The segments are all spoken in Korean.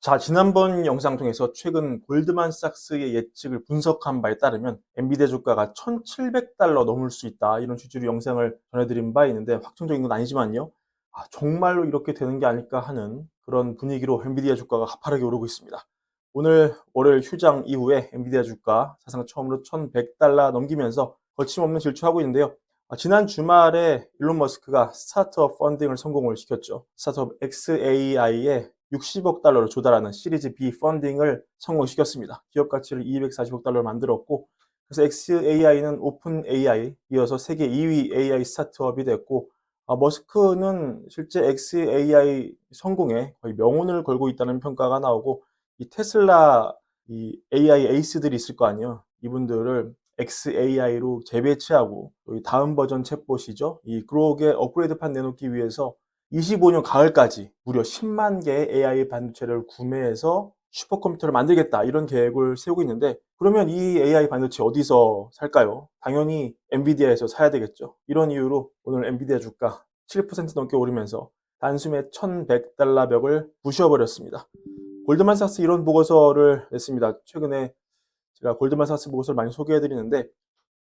자, 지난번 영상 통해서 최근 골드만삭스의 예측을 분석한 바에 따르면 엔비디아 주가가 1,700달러 넘을 수 있다, 이런 취지로 영상을 전해드린 바 있는데, 확정적인 건 아니지만요, 정말로 이렇게 되는 게 아닐까 하는 그런 분위기로 엔비디아 주가가 가파르게 오르고 있습니다. 오늘 월요일 휴장 이후에 엔비디아 주가 사상 처음으로 1,100달러 넘기면서 거침없는 질주하고 있는데요. 지난 주말에 일론 머스크가 스타트업 펀딩을 성공을 시켰죠. 스타트업 XAI에 60억 달러를 조달하는 시리즈 B 펀딩을 성공시켰습니다. 기업 가치를 240억 달러를 만들었고, 그래서 XAI는 오픈 AI 이어서 세계 2위 AI 스타트업이 됐고, 머스크는 실제 XAI 성공에 거의 명운을 걸고 있다는 평가가 나오고, 이 테슬라 이 AI 에이스들이 있을 거 아니에요. 이분들을 XAI로 재배치하고, 다음 버전 챗봇이죠. 이 그록의 업그레이드판 내놓기 위해서 25년 가을까지 무려 10만 개의 AI 반도체를 구매해서 슈퍼컴퓨터를 만들겠다, 이런 계획을 세우고 있는데, 그러면 이 AI 반도체 어디서 살까요? 당연히 엔비디아에서 사야 되겠죠. 이런 이유로 오늘 엔비디아 주가 7% 넘게 오르면서 단숨에 1,100달러 벽을 부셔버렸습니다. 골드만삭스 이런 보고서를 냈습니다. 최근에 제가 골드만삭스 보고서를 많이 소개해드리는데,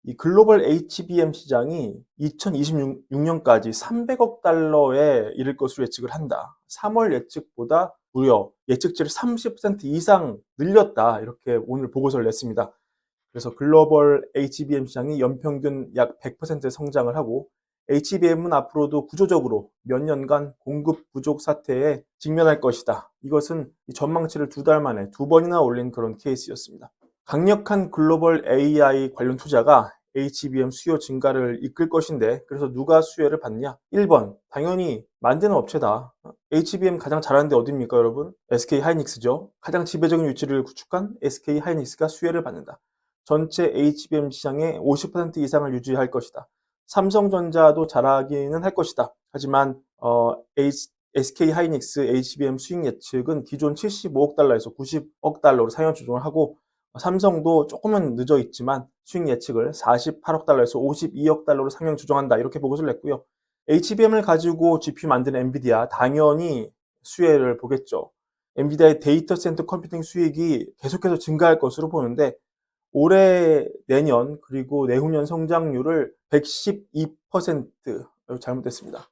이 글로벌 HBM 시장이 2026년까지 300억 달러에 이를 것으로 예측을 한다. 3월 예측보다 무려 예측치를 30% 이상 늘렸다, 이렇게 오늘 보고서를 냈습니다. 그래서 글로벌 HBM 시장이 연평균 약 100% 성장을 하고, HBM은 앞으로도 구조적으로 몇 년간 공급 부족 사태에 직면할 것이다. 이것은 전망치를 2달 만에 2번이나 올린 그런 케이스였습니다. 강력한 글로벌 AI 관련 투자가 HBM 수요 증가를 이끌 것인데, 그래서 누가 수혜를 받냐? 1번, 당연히 만드는 업체다. HBM 가장 잘하는 데 어디입니까, 여러분? SK 하이닉스죠. 가장 지배적인 위치를 구축한 SK 하이닉스가 수혜를 받는다. 전체 HBM 시장의 50% 이상을 유지할 것이다. 삼성전자도 잘하기는 할 것이다. 하지만 SK 하이닉스 HBM 수익 예측은 기존 75억 달러에서 90억 달러로 상향 조정을 하고, 삼성도 조금은 늦어 있지만 수익 예측을 48억 달러에서 52억 달러로 상향 조정한다, 이렇게 보고서를 냈고요. HBM을 가지고 GPU 만드는 엔비디아 당연히 수혜를 보겠죠. 엔비디아의 데이터 센터 컴퓨팅 수익이 계속해서 증가할 것으로 보는데, 올해, 내년, 그리고 내후년 성장률을 112%, 잘못됐습니다.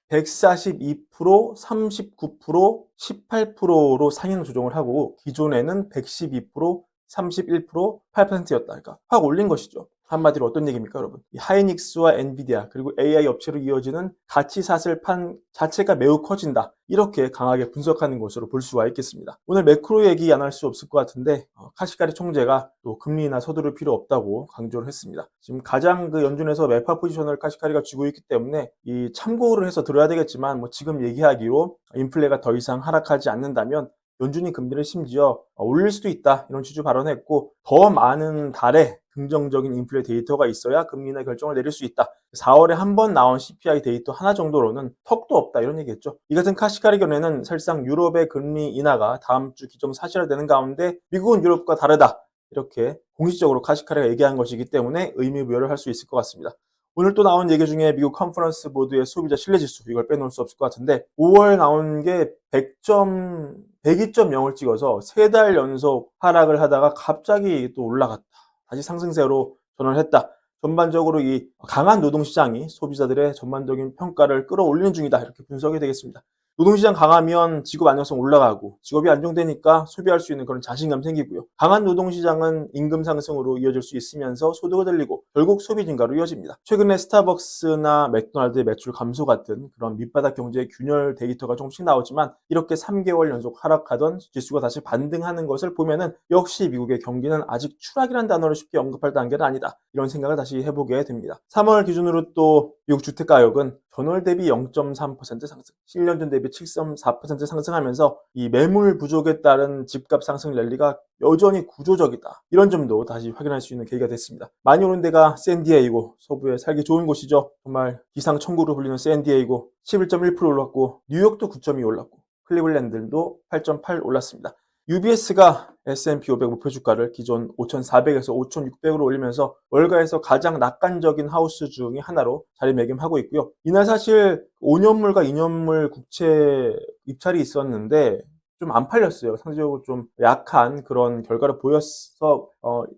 142%, 39%, 18%로 상향 조정을 하고, 기존에는 112%, 31%, 8%였다. 그러니까 확 올린 것이죠. 한마디로 어떤 얘기입니까, 여러분? 이 하이닉스와 엔비디아 그리고 AI 업체로 이어지는 가치 사슬판 자체가 매우 커진다, 이렇게 강하게 분석하는 것으로 볼 수가 있겠습니다. 오늘 매크로 얘기 안 할 수 없을 것 같은데, 카시가리 총재가 또 금리나 서두를 필요 없다고 강조를 했습니다. 지금 가장 연준에서 매파 포지션을 카시가리가 쥐고 있기 때문에 이 참고를 해서 들어야 되겠지만, 지금 얘기하기로 인플레가 더 이상 하락하지 않는다면 연준이 금리를 심지어 올릴 수도 있다, 이런 취지 발언했고, 더 많은 달에 긍정적인 인플레 데이터가 있어야 금리나 결정을 내릴 수 있다. 4월에 한 번 나온 CPI 데이터 하나 정도로는 턱도 없다, 이런 얘기했죠. 이 같은 카시가리 견해는 사실상 유럽의 금리 인하가 다음 주 기점 사실화되는 가운데 미국은 유럽과 다르다, 이렇게 공식적으로 카시가리가 얘기한 것이기 때문에 의미부여를 할 수 있을 것 같습니다. 오늘 또 나온 얘기 중에 미국 컨퍼런스 보드의 소비자 신뢰지수, 이걸 빼놓을 수 없을 것 같은데, 5월 나온 게 102.0을 찍어서 3달 연속 하락을 하다가 갑자기 또 올라갔다, 다시 상승세로 전환을 했다. 전반적으로 이 강한 노동시장이 소비자들의 전반적인 평가를 끌어올리는 중이다, 이렇게 분석이 되겠습니다. 노동시장 강하면 직업 안정성 올라가고, 직업이 안정되니까 소비할 수 있는 그런 자신감 생기고요. 강한 노동시장은 임금 상승으로 이어질 수 있으면서 소득을 늘리고 결국 소비 증가로 이어집니다. 최근에 스타벅스나 맥도날드의 매출 감소 같은 그런 밑바닥 경제의 균열 데이터가 조금씩 나오지만, 이렇게 3개월 연속 하락하던 지수가 다시 반등하는 것을 보면은 역시 미국의 경기는 아직 추락이라는 단어를 쉽게 언급할 단계는 아니다, 이런 생각을 다시 해보게 됩니다. 3월 기준으로 또 미국 주택가격은 전월 대비 0.3% 상승, 7년 전 대비 7.4% 상승하면서 이 매물 부족에 따른 집값 상승 랠리가 여전히 구조적이다, 이런 점도 다시 확인할 수 있는 계기가 됐습니다. 많이 오른 데가 샌디에이고, 서부에 살기 좋은 곳이죠. 정말 기상천국으로 불리는 샌디에이고 11.1% 올랐고, 뉴욕도 9.2 올랐고, 클리블랜드도 8.8 올랐습니다. UBS가 S&P 500 목표 주가를 기존 5,400에서 5,600으로 올리면서 월가에서 가장 낙관적인 하우스 중의 하나로 자리매김하고 있고요. 이날 사실 5년물과 2년물 국채 입찰이 있었는데, 좀 안 팔렸어요. 상대적으로 좀 약한 그런 결과를 보여서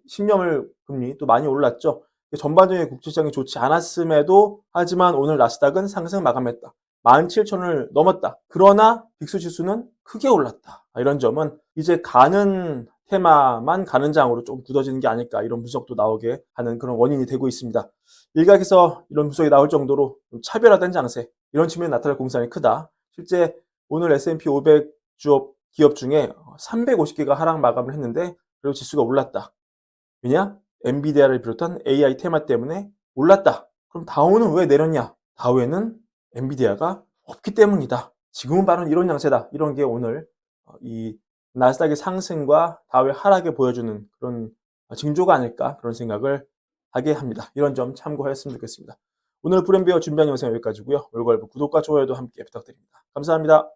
신념을 금리 또 많이 올랐죠. 전반적인 국제시장이 좋지 않았음에도 하지만 오늘 나스닥은 상승 마감했다. 17,000을 넘었다. 그러나 빅스 지수는 크게 올랐다. 이런 점은 이제 가는 테마만 가는 장으로 좀 굳어지는 게 아닐까, 이런 분석도 나오게 하는 그런 원인이 되고 있습니다. 일각에서 이런 분석이 나올 정도로 좀 차별화된 장세, 이런 측면이 나타날 공산이 크다. 실제 오늘 S&P 500 주업 기업 중에 350개가 하락 마감을 했는데 그리고 지수가 올랐다. 왜냐? 엔비디아를 비롯한 AI 테마 때문에 올랐다. 그럼 다우는 왜 내렸냐? 다우에는 엔비디아가 없기 때문이다. 지금은 바로 이런 양세다. 이런 게 오늘 이 나스닥의 상승과 다우의 하락을 보여주는 그런 징조가 아닐까, 그런 생각을 하게 합니다. 이런 점 참고하였으면 좋겠습니다. 오늘 브랜비어 준비한 영상 여기까지고요. 월걸브 구독과 좋아요도 함께 부탁드립니다. 감사합니다.